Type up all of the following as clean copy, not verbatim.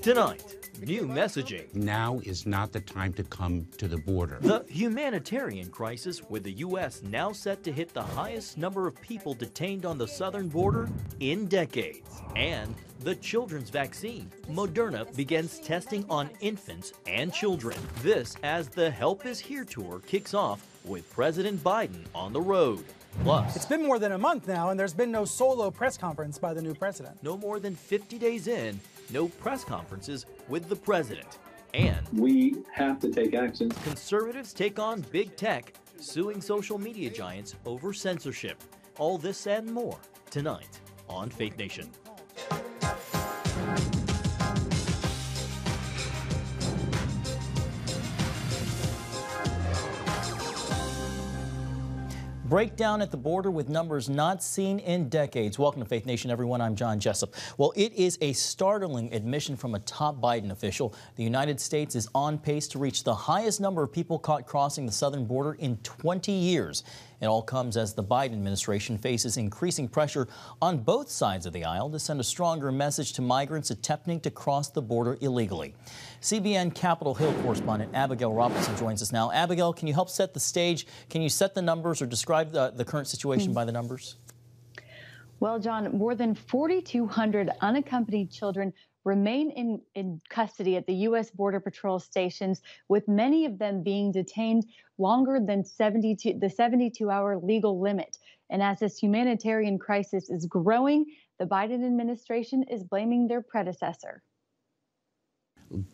Tonight, new messaging. Now is not the time to come to the border. The humanitarian crisis, with the U.S. now set to hit the highest number of people detained on the southern border in decades. And the children's vaccine. Moderna begins testing on infants and children. This as the Help Is Here tour kicks off with President Biden on the road. Plus, it's been more than a month now, and there's been no solo press conference by the new president. No more than 50 days in, no press conferences with the president. And we have to take action. Conservatives take on big tech, suing social media giants over censorship. All this and more tonight on Faith Nation. Breakdown at the border with numbers not seen in decades. Welcome to Faith Nation, everyone. I'm John Jessup. Well, it is a startling admission from a top Biden official. The United States is on pace to reach the highest number of people caught crossing the southern border in 20 years. It all comes as the Biden administration faces increasing pressure on both sides of the aisle to send a stronger message to migrants attempting to cross the border illegally. CBN Capitol Hill correspondent Abigail Robertson joins us now. Abigail, can you help set the stage? Can you set the numbers or describe the current situation by the numbers? Well, John, more than 4,200 unaccompanied children remain in custody at the U.S. Border Patrol stations, with many of them being detained longer than the 72-hour legal limit. And as this humanitarian crisis is growing, the Biden administration is blaming their predecessor.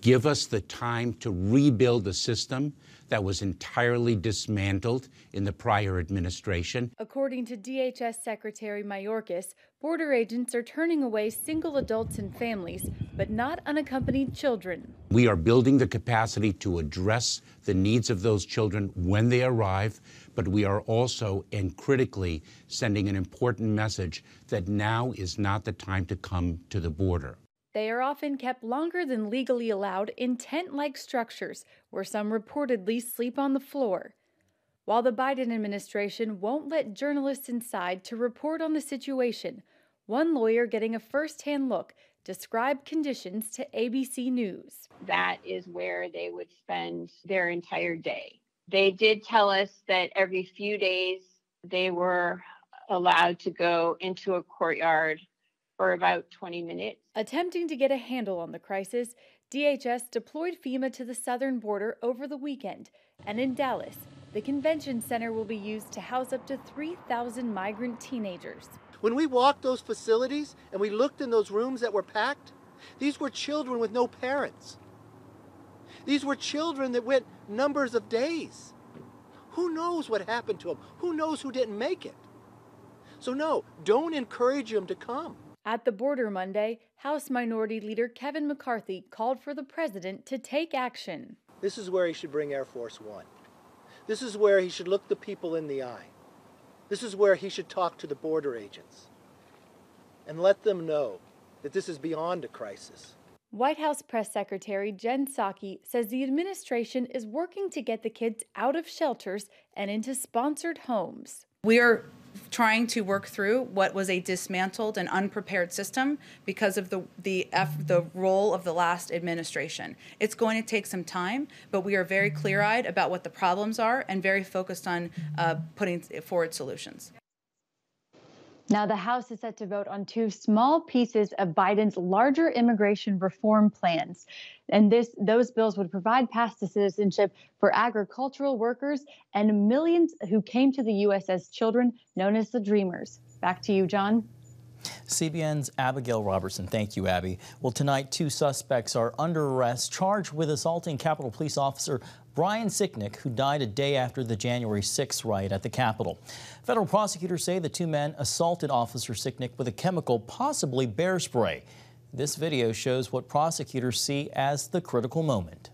Give us the time to rebuild a system that was entirely dismantled in the prior administration. According to DHS Secretary Mayorkas, border agents are turning away single adults and families, but not unaccompanied children. We are building the capacity to address the needs of those children when they arrive, but we are also, and critically, sending an important message that now is not the time to come to the border. They are often kept longer than legally allowed in tent-like structures where some reportedly sleep on the floor. While the Biden administration won't let journalists inside to report on the situation, one lawyer getting a first-hand look described conditions to ABC News. That is where they would spend their entire day. They did tell us that every few days they were allowed to go into a courtyard for about 20 minutes. Attempting to get a handle on the crisis, DHS deployed FEMA to the southern border over the weekend. And in Dallas, the convention center will be used to house up to 3,000 migrant teenagers. When we walked those facilities and we looked in those rooms that were packed, these were children with no parents. These were children that went numbers of days. Who knows what happened to them? Who knows who didn't make it? So no, don't encourage them to come. At the border Monday, House Minority Leader Kevin McCarthy called for the president to take action. This is where he should bring Air Force One. This is where he should look the people in the eye. This is where he should talk to the border agents and let them know that this is beyond a crisis. White House Press Secretary Jen Psaki says the administration is working to get the kids out of shelters and into sponsored homes. We are trying to work through what was a dismantled and unprepared system because of the role of the last administration. It's going to take some time, but we are very clear-eyed about what the problems are and very focused on putting forward solutions. Now, the House is set to vote on two small pieces of Biden's larger immigration reform plans. And those bills would provide paths to citizenship for agricultural workers and millions who came to the U.S. as children, known as the Dreamers. Back to you, John. CBN's Abigail Robertson. Thank you, Abby. Well, tonight, two suspects are under arrest, charged with assaulting Capitol Police Officer Brian Sicknick, who died a day after the January 6th riot at the Capitol. Federal prosecutors say the two men assaulted Officer Sicknick with a chemical, possibly bear spray. This video shows what prosecutors see as the critical moment.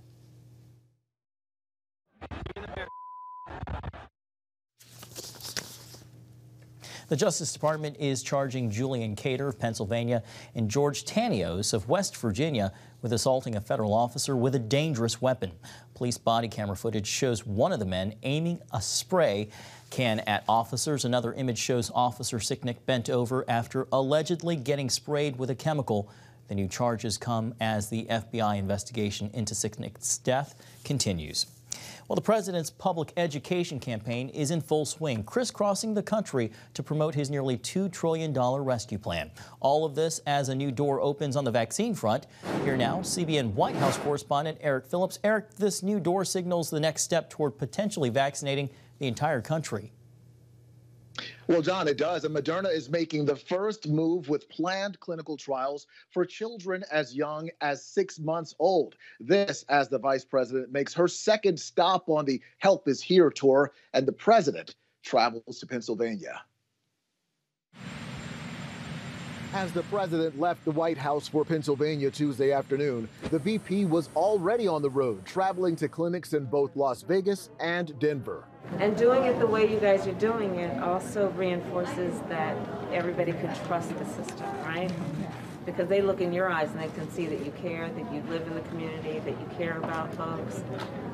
The Justice Department is charging Julian Cater of Pennsylvania and George Tanios of West Virginia with assaulting a federal officer with a dangerous weapon. Police body camera footage shows one of the men aiming a spray can at officers. Another image shows Officer Sicknick bent over after allegedly getting sprayed with a chemical, The new charges come as the FBI investigation into Sicknick's death continues. Well, the president's public education campaign is in full swing, crisscrossing the country to promote his nearly $2 trillion rescue plan. All of this as a new door opens on the vaccine front. Here now, CBN White House correspondent Eric Phillips. Eric, this new door signals the next step toward potentially vaccinating the entire country. Well, John, it does. And Moderna is making the first move with planned clinical trials for children as young as 6 months old. This as the vice president makes her second stop on the Help is Here tour, and the president travels to Pennsylvania. As the president left the White House for Pennsylvania Tuesday afternoon, the VP was already on the road, traveling to clinics in both Las Vegas and Denver. And doing it the way you guys are doing it also reinforces that everybody could trust the system, right? Because they look in your eyes and they can see that you care, that you live in the community, that you care about folks,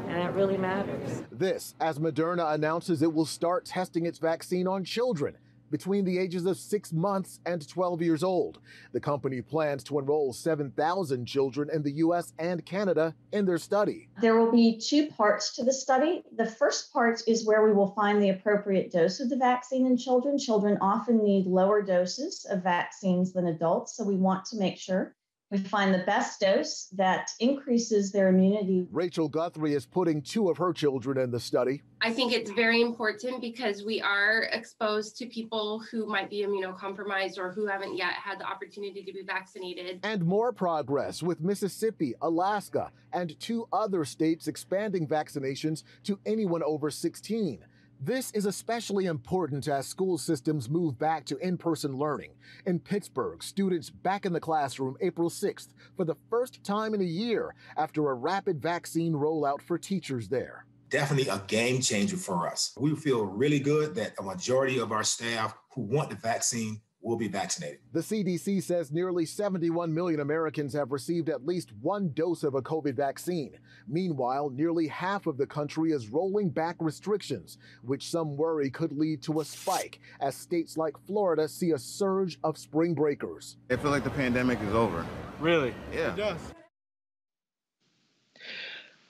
and that really matters. This as Moderna announces it will start testing its vaccine on children between the ages of 6 months and 12 years old. The company plans to enroll 7,000 children in the U.S. and Canada in their study. There will be 2 parts to the study. The first part is where we will find the appropriate dose of the vaccine in children. Children often need lower doses of vaccines than adults, so we want to make sure we find the best dose that increases their immunity. Rachel Guthrie is putting 2 of her children in the study. I think it's very important because we are exposed to people who might be immunocompromised or who haven't yet had the opportunity to be vaccinated. And more progress with Mississippi, Alaska, and 2 other states expanding vaccinations to anyone over 16. This is especially important as school systems move back to in-person learning. In Pittsburgh, students back in the classroom April 6th for the first time in a year after a rapid vaccine rollout for teachers there. Definitely a game changer for us. We feel really good that a majority of our staff who want the vaccine will be vaccinated. The CDC says nearly 71 million Americans have received at least 1 dose of a COVID vaccine. Meanwhile, nearly half of the country is rolling back restrictions, which some worry could lead to a spike as states like Florida see a surge of spring breakers. I feel like the pandemic is over. Really? Yeah. It does.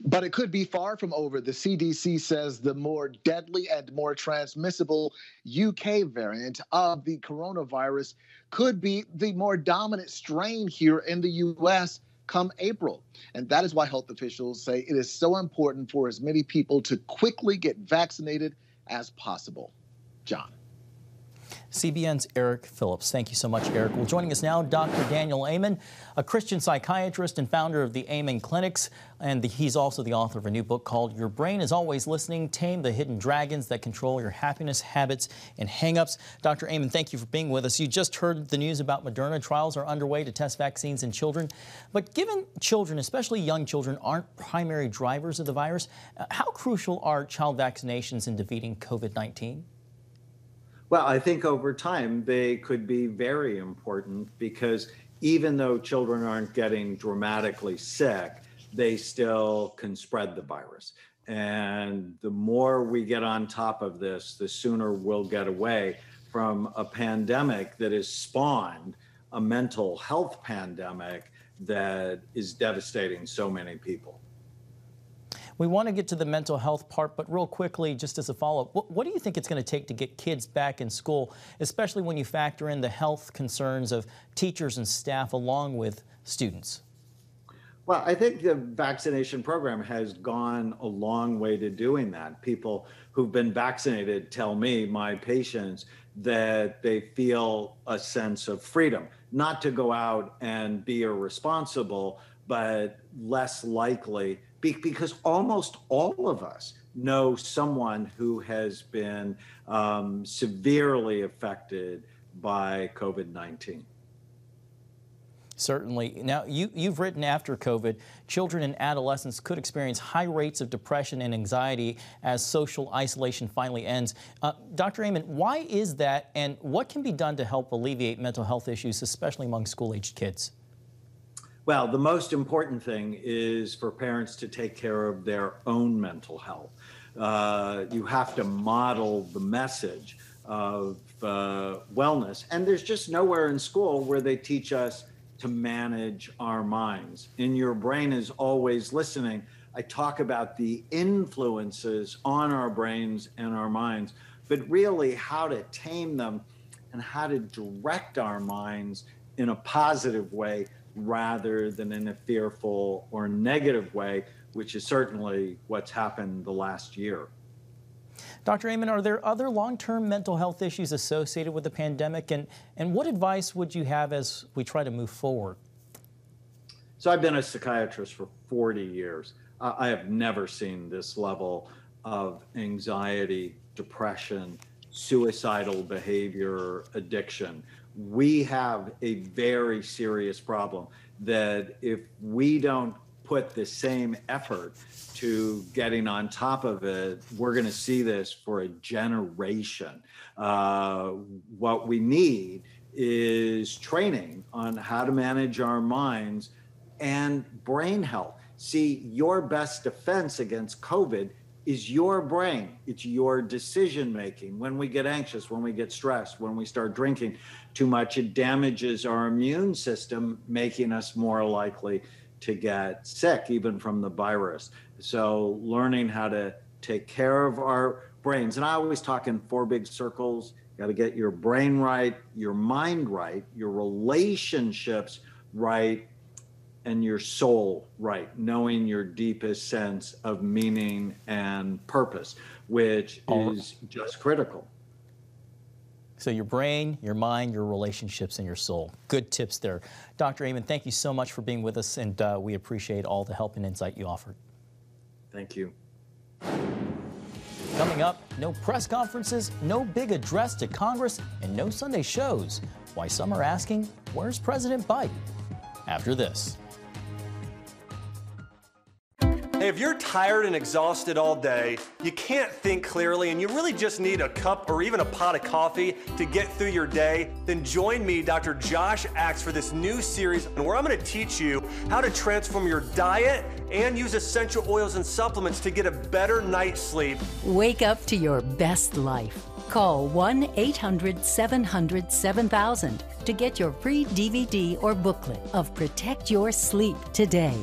But it could be far from over. The CDC says the more deadly and more transmissible UK variant of the coronavirus could be the more dominant strain here in the U.S. come April. And that is why health officials say it is so important for as many people to quickly get vaccinated as possible. John. CBN's Eric Phillips. Thank you so much, Eric. Well, joining us now, Dr. Daniel Amen, a Christian psychiatrist and founder of the Amen Clinics, and he's also the author of a new book called Your Brain is Always Listening, Tame the Hidden Dragons That Control Your Happiness, Habits, and Hang-Ups. Dr. Amen, thank you for being with us. You just heard the news about Moderna. Trials are underway to test vaccines in children. But given children, especially young children, aren't primary drivers of the virus, how crucial are child vaccinations in defeating COVID-19? Well, I think over time they could be very important because even though children aren't getting dramatically sick, they still can spread the virus. And the more we get on top of this, the sooner we'll get away from a pandemic that has spawned a mental health pandemic that is devastating so many people. We want to get to the mental health part, but real quickly, just as a follow-up, what do you think it's going to take to get kids back in school, especially when you factor in the health concerns of teachers and staff along with students? Well, I think the vaccination program has gone a long way to doing that. People who've been vaccinated tell me, my patients, that they feel a sense of freedom, not to go out and be irresponsible, but less likely, because almost all of us know someone who has been severely affected by COVID-19. Certainly. Now, you've written after COVID, children and adolescents could experience high rates of depression and anxiety as social isolation finally ends. Dr. Amen, why is that, and what can be done to help alleviate mental health issues, especially among school-aged kids? Well, the most important thing is for parents to take care of their own mental health. You have to model the message of wellness. And there's just nowhere in school where they teach us to manage our minds. In Your Brain is Always Listening, I talk about the influences on our brains and our minds, but really how to tame them and how to direct our minds in a positive way rather than in a fearful or negative way, which is certainly what's happened the last year. Dr. Amen, are there other long-term mental health issues associated with the pandemic? And what advice would you have as we try to move forward? So I've been a psychiatrist for 40 years. I have never seen this level of anxiety, depression, suicidal behavior, addiction. We have a very serious problem that if we don't put the same effort to getting on top of it, we're going to see this for a generation. What we need is training on how to manage our minds and brain health. See, your best defense against COVID is your brain. It's your decision making. When we get anxious, when we get stressed, when we start drinking too much, it damages our immune system, making us more likely to get sick, even from the virus. So learning how to take care of our brains. And I always talk in 4 big circles. You got to get your brain right, your mind right, your relationships right, and your soul right, knowing your deepest sense of meaning and purpose, which is just critical. So your brain, your mind, your relationships, and your soul. Good tips there. Dr. Amen, thank you so much for being with us, and we appreciate all the help and insight you offered. Thank you. Coming up, no press conferences, no big address to Congress, and no Sunday shows. Why some are asking, where's President Biden? After this. Hey, if you're tired and exhausted all day, you can't think clearly, and you really just need a cup or even a pot of coffee to get through your day, then join me, Dr. Josh Axe, for this new series where I'm going to teach you how to transform your diet and use essential oils and supplements to get a better night's sleep. Wake up to your best life. Call 1-800-700-7000 to get your free DVD or booklet of Protect Your Sleep today.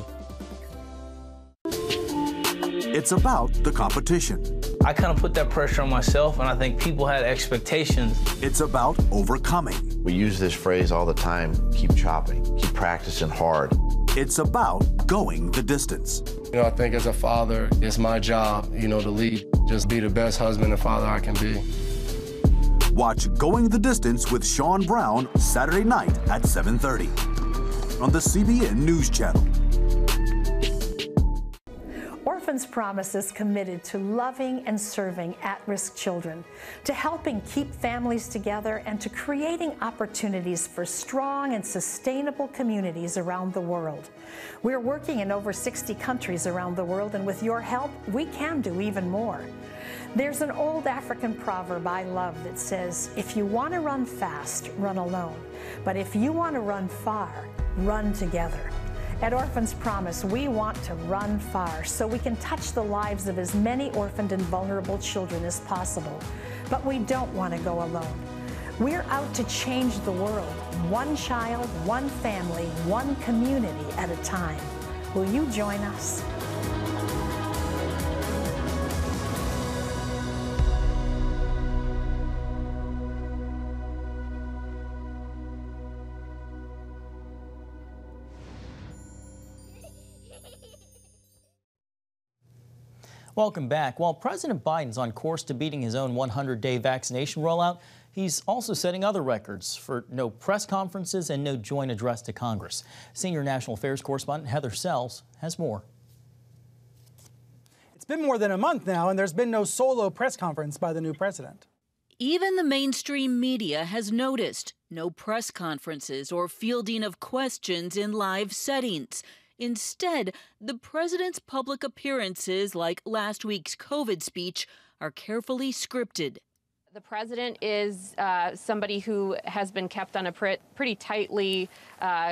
It's about the competition. I kind of put that pressure on myself, and I think people had expectations. It's about overcoming. We use this phrase all the time, keep chopping, keep practicing hard. It's about going the distance. You know, I think as a father, it's my job, to lead, just be the best husband and father I can be. Watch Going the Distance with Sean Brown Saturday night at 7:30 on the CBN News Channel. Orphans Promise is committed to loving and serving at-risk children, to helping keep families together, and to creating opportunities for strong and sustainable communities around the world. We're working in over 60 countries around the world, and with your help, we can do even more. There's an old African proverb I love that says, if you want to run fast, run alone. But if you want to run far, run together. At Orphans Promise, we want to run far so we can touch the lives of as many orphaned and vulnerable children as possible. But we don't want to go alone. We're out to change the world, one child, one family, one community at a time. Will you join us? Welcome back. While President Biden's on course to beating his own 100-day vaccination rollout, he's also setting other records for no press conferences and no joint address to Congress. Senior National Affairs correspondent Heather Sells has more. It's been more than a month now, and there's been no solo press conference by the new president. Even the mainstream media has noticed no press conferences or fielding of questions in live settings. Instead, the president's public appearances, like last week's COVID speech, are carefully scripted. The president is somebody who has been kept on a pretty tightly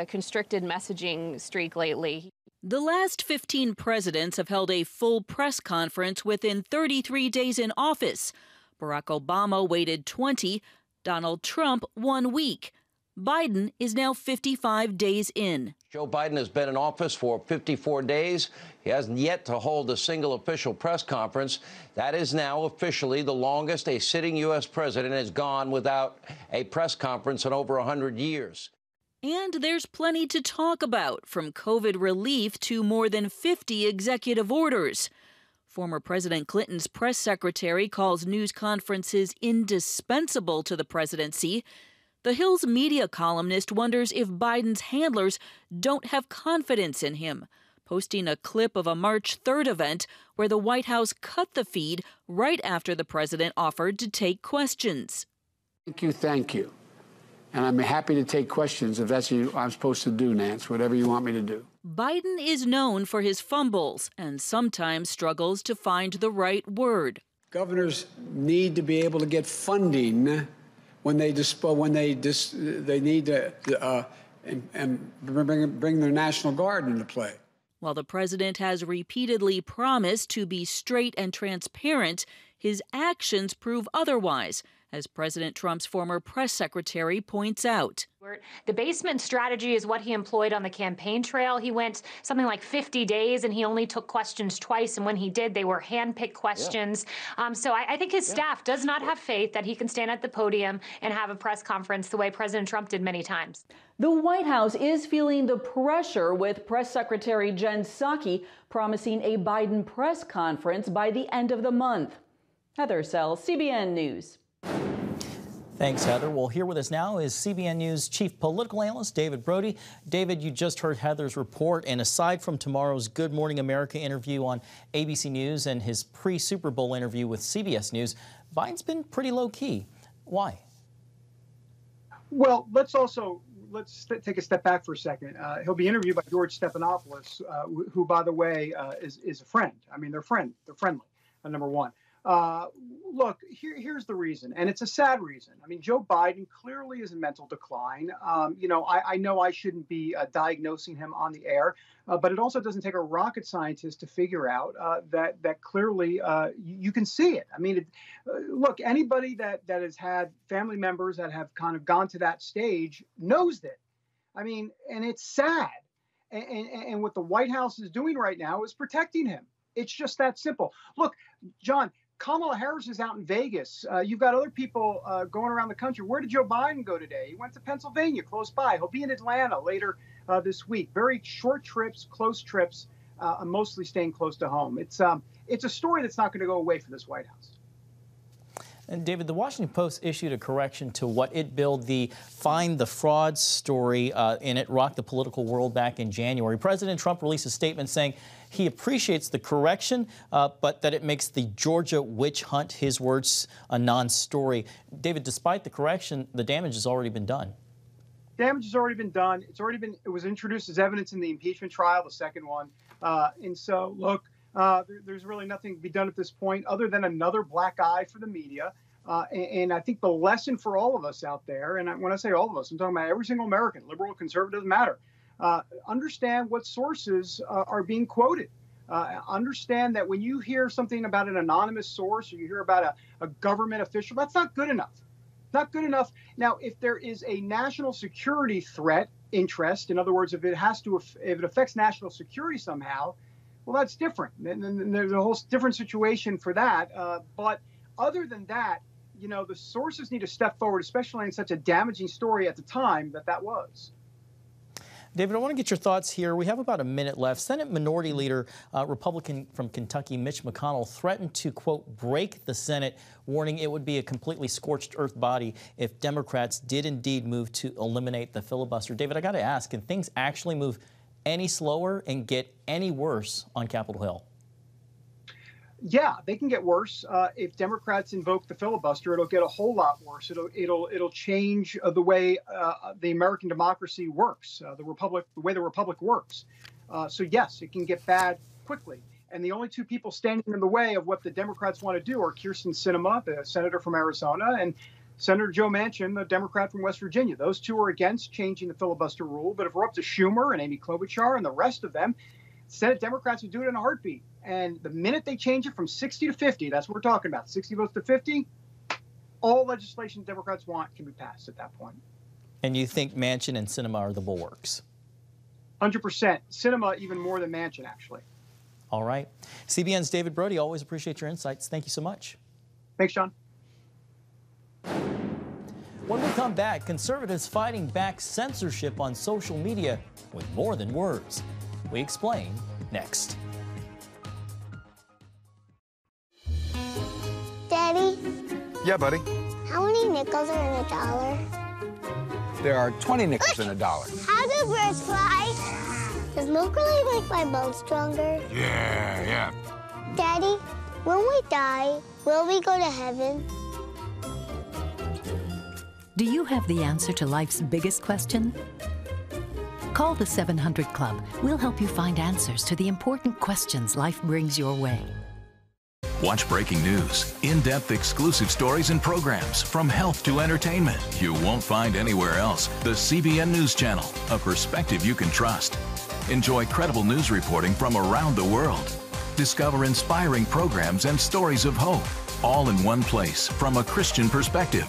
constricted messaging streak lately. The last 15 presidents have held a full press conference within 33 days in office. Barack Obama waited 20, Donald Trump 1 week. Biden is now 55 days in. Joe Biden has been in office for 54 days. He hasn't yet to hold a single official press conference. That is now officially the longest a sitting U.S. president has gone without a press conference in over 100 years. And there's plenty to talk about, from COVID relief to more than 50 executive orders. Former President Clinton's press secretary calls news conferences indispensable to the presidency. The Hill's media columnist wonders if Biden's handlers don't have confidence in him, posting a clip of a March 3rd event where the White House cut the feed right after the president offered to take questions. Thank you. And I'm happy to take questions if that's what I'm supposed to do, Nance, whatever you want me to do. Biden is known for his fumbles and sometimes struggles to find the right word. Governors need to be able to get funding when they need to bring their National Guard into play. While the president has repeatedly promised to be straight and transparent, his actions prove otherwise, as President Trump's former press secretary points out. The basement strategy is what he employed on the campaign trail. He went something like 50 days and he only took questions twice. And when he did, they were hand-picked questions. So I think his staff does not have faith that he can stand at the podium and have a press conference the way President Trump did many times. The White House is feeling the pressure, with Press Secretary Jen Psaki promising a Biden press conference by the end of the month. Heather Sells, CBN News. Thanks, Heather. Well, here with us now is CBN News Chief Political Analyst David Brody. David, you just heard Heather's report, and aside from tomorrow's Good Morning America interview on ABC News and his pre-Super Bowl interview with CBS News, Biden's been pretty low-key. Why? Well, let's take a step back for a second. He'll be interviewed by George Stephanopoulos, who, by the way, is a friend. I mean, they're friendly, number one. Look, here's the reason, and it's a sad reason. I mean, Joe Biden clearly is in mental decline. I know I shouldn't be diagnosing him on the air, but it also doesn't take a rocket scientist to figure out that clearly you can see it. I mean, look, anybody that has had family members that have kind of gone to that stage knows that. I mean, and it's sad. And what the White House is doing right now is protecting him. It's just that simple. Look, John, Kamala Harris is out in Vegas. You've got other people going around the country. Where did Joe Biden go today? He went to Pennsylvania, close by. He'll be in Atlanta later this week. Very short trips, close trips, mostly staying close to home. It's a story that's not going to go away for this White House. And David, the Washington Post issued a correction to what it billed the Find the Fraud story, and it rocked the political world back in January. President Trump released a statement saying he appreciates the correction, but that it makes the Georgia witch hunt, his words, a non-story. David, despite the correction, the damage has already been done. Damage has already been done. It was introduced as evidence in the impeachment trial, the second one. And so, look, there's really nothing to be done at this point other than another black eye for the media. And I think the lesson for all of us out there, and when I say all of us, I'm talking about every single American, liberal, conservative, doesn't matter. Understand what sources are being quoted. Understand that when you hear something about an anonymous source or you hear about a government official, that's not good enough. Not good enough. Now, if there is a national security threat interest, in other words, if it affects national security somehow, well, that's different. And there's a whole different situation for that. But other than that, the sources need to step forward, especially in such a damaging story at the time that was. David, I want to get your thoughts here. We have about a minute left. Senate Minority Leader, Republican from Kentucky, Mitch McConnell, threatened to, quote, break the Senate, warning it would be a completely scorched earth body if Democrats did indeed move to eliminate the filibuster. David, I got to ask, can things actually move any slower and get any worse on Capitol Hill? Yeah, they can get worse. If Democrats invoke the filibuster, it'll get a whole lot worse. It'll change the way the American democracy works, the way the republic works. So yes, it can get bad quickly. And the only two people standing in the way of what the Democrats want to do are Kyrsten Sinema, the senator from Arizona, and Senator Joe Manchin, the Democrat from West Virginia. Those two are against changing the filibuster rule. But if we're up to Schumer and Amy Klobuchar and the rest of them, Senate Democrats would do it in a heartbeat. And the minute they change it from 60 to 50, that's what we're talking about, 60 votes to 50, all legislation Democrats want can be passed at that point. And you think Manchin and Sinema are the bulwarks? 100%. Sinema even more than Manchin, actually. All right. CBN's David Brody, always appreciate your insights. Thank you so much. Thanks, John. When we come back, conservatives fighting back censorship on social media with more than words. We explain next. Daddy? Yeah, buddy. How many nickels are in a dollar? There are 20 nickels in a dollar. How do birds fly? Does milk really make my bones stronger? Yeah. Daddy, when we die, will we go to heaven? Do you have the answer to life's biggest question? Call the 700 Club. We'll help you find answers to the important questions life brings your way. Watch breaking news, in-depth exclusive stories and programs from health to entertainment you won't find anywhere else. The CBN News Channel, a perspective you can trust. Enjoy credible news reporting from around the world. Discover inspiring programs and stories of hope, all in one place from a Christian perspective.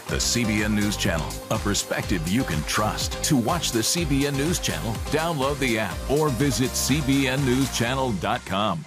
The CBN News Channel, a perspective you can trust. To watch the CBN News Channel, download the app or visit cbnnewschannel.com.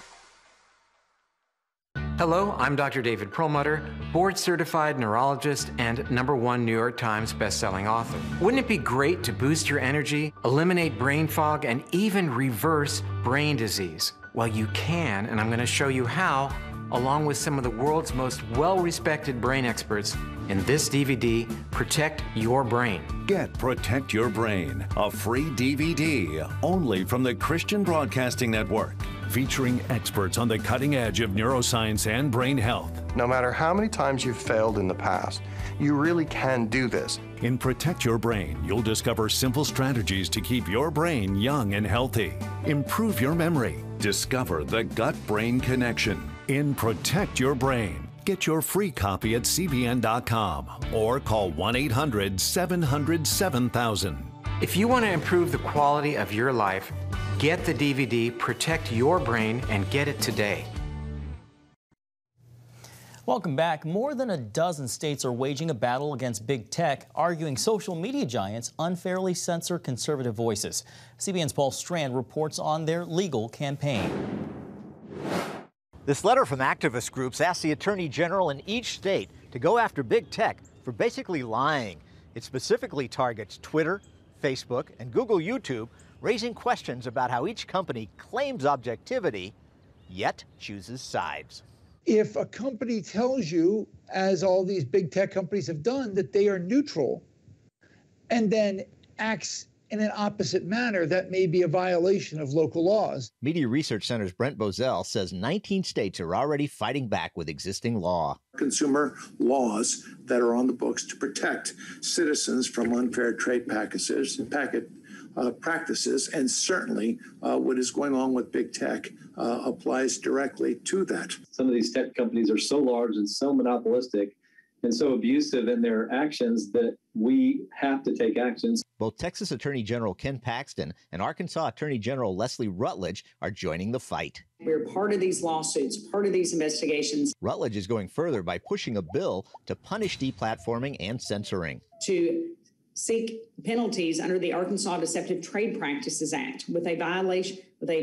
Hello, I'm Dr. David Perlmutter, board-certified neurologist and #1 New York Times bestselling author. Wouldn't it be great to boost your energy, eliminate brain fog, and even reverse brain disease? Well, you can, and I'm going to show you how, along with some of the world's most well-respected brain experts in this DVD, Protect Your Brain. Get Protect Your Brain, a free DVD only from the Christian Broadcasting Network, featuring experts on the cutting edge of neuroscience and brain health. No matter how many times you've failed in the past, you really can do this. In Protect Your Brain, you'll discover simple strategies to keep your brain young and healthy. Improve your memory. Discover the gut-brain connection. In Protect Your Brain. Get your free copy at cbn.com or call 1-800-700-7000. If you want to improve the quality of your life, get the DVD Protect Your Brain and get it today. Welcome back. More than a dozen states are waging a battle against big tech, arguing social media giants unfairly censor conservative voices. CBN's Paul Strand reports on their legal campaign. This letter from activist groups asks the Attorney General in each state to go after big tech for basically lying. It specifically targets Twitter, Facebook, and Google YouTube, raising questions about how each company claims objectivity, yet chooses sides. If a company tells you, as all these big tech companies have done, that they are neutral and then acts in an opposite manner, that may be a violation of local laws. Media Research Center's Brent Bozell says 19 states are already fighting back with existing law. Consumer laws that are on the books to protect citizens from unfair trade practices, and certainly what is going on with big tech applies directly to that. Some of these tech companies are so large and so monopolistic and so abusive in their actions that we have to take actions. Both Texas Attorney General Ken Paxton and Arkansas Attorney General Leslie Rutledge are joining the fight. We're part of these lawsuits, part of these investigations. Rutledge is going further by pushing a bill to punish deplatforming and censoring. To seek penalties under the Arkansas Deceptive Trade Practices Act with a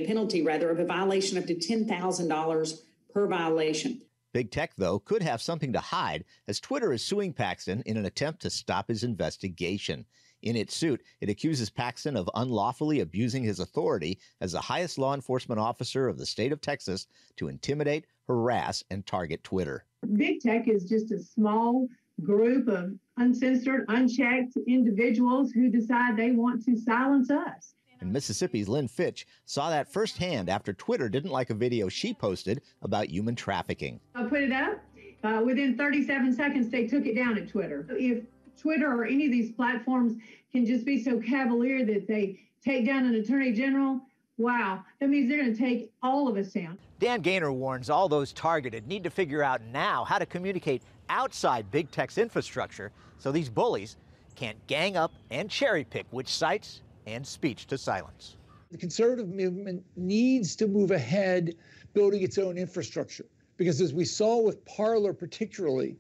penalty of a violation up to $10,000 per violation. Big tech, though, could have something to hide, as Twitter is suing Paxton in an attempt to stop his investigation. In its suit, it accuses Paxton of unlawfully abusing his authority as the highest law enforcement officer of the state of Texas to intimidate, harass, and target Twitter. Big tech is just a small group of uncensored, unchecked individuals who decide they want to silence us. And Mississippi's Lynn Fitch saw that firsthand after Twitter didn't like a video she posted about human trafficking. I put it up. Within 37 seconds, they took it down at Twitter. If Twitter or any of these platforms can just be so cavalier that they take down an attorney general, wow, that means they're going to take all of us down. Dan Gaynor warns all those targeted need to figure out now how to communicate outside big tech's infrastructure so these bullies can't gang up and cherry pick which sites and speech to silence. The conservative movement needs to move ahead building its own infrastructure, because as we saw with Parler particularly,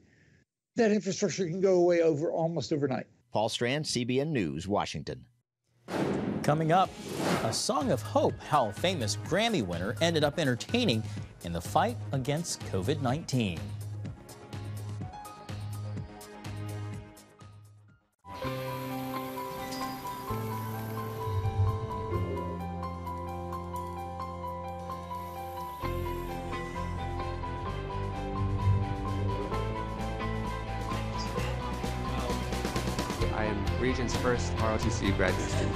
that infrastructure can go away almost overnight. Paul Strand, CBN News, Washington. Coming up, a song of hope, how a famous Grammy winner ended up entertaining in the fight against COVID-19. I am Region's first ROTC graduate student.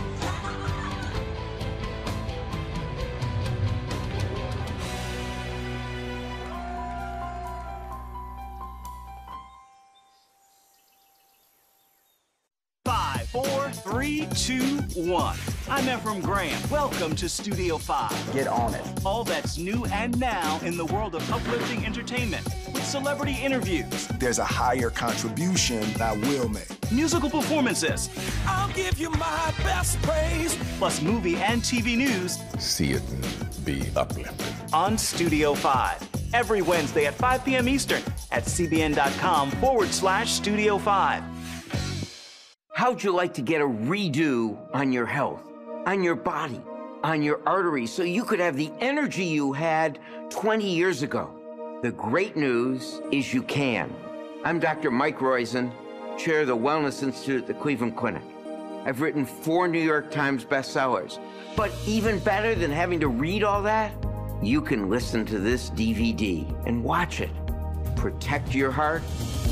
Five, 4, 3, 2, 1. I'm Ephraim Graham. Welcome to Studio 5. Get on it. All that's new and now in the world of uplifting entertainment with celebrity interviews. There's a higher contribution I will make. Musical performances. I'll give you my best praise. Plus movie and TV news. See it and be uplifted. On Studio 5. Every Wednesday at 5 p.m. Eastern at cbn.com/Studio 5. How'd you like to get a redo on your health, on your body, on your arteries, so you could have the energy you had 20 years ago? The great news is you can. I'm Dr. Mike Roizen, chair of the Wellness Institute at the Cleveland Clinic. I've written 4 New York Times bestsellers. But even better than having to read all that, you can listen to this DVD and watch it. Protect your heart?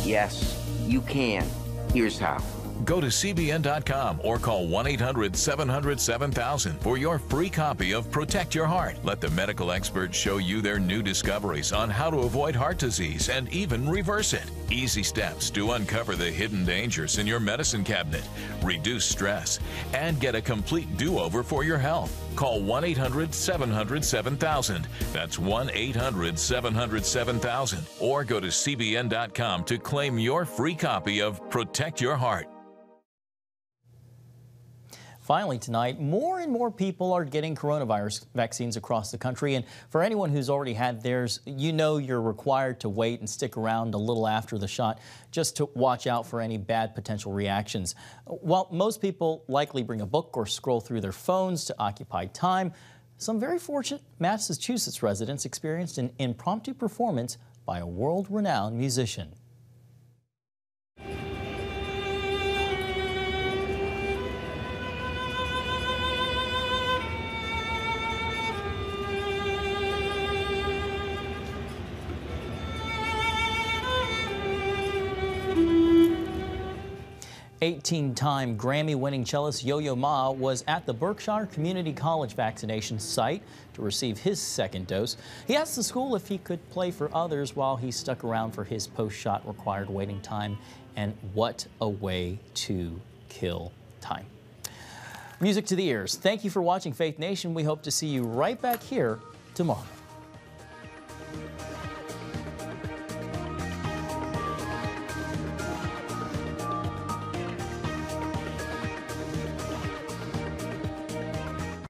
Yes, you can. Here's how. Go to cbn.com or call 1-800-700-7000 for your free copy of Protect Your Heart. Let the medical experts show you their new discoveries on how to avoid heart disease and even reverse it. Easy steps to uncover the hidden dangers in your medicine cabinet, reduce stress, and get a complete do-over for your health. Call 1-800-700-7000. That's 1-800-700-7000. Or go to cbn.com to claim your free copy of Protect Your Heart. Finally tonight, more and more people are getting coronavirus vaccines across the country. And for anyone who's already had theirs, you know you're required to wait and stick around a little after the shot just to watch out for any bad potential reactions. While most people likely bring a book or scroll through their phones to occupy time, some very fortunate Massachusetts residents experienced an impromptu performance by a world-renowned musician. 18-time Grammy-winning cellist Yo-Yo Ma was at the Berkshire Community College vaccination site to receive his second dose. He asked the school if he could play for others while he stuck around for his post-shot required waiting time. And what a way to kill time. Music to the ears. Thank you for watching Faith Nation. We hope to see you right back here tomorrow.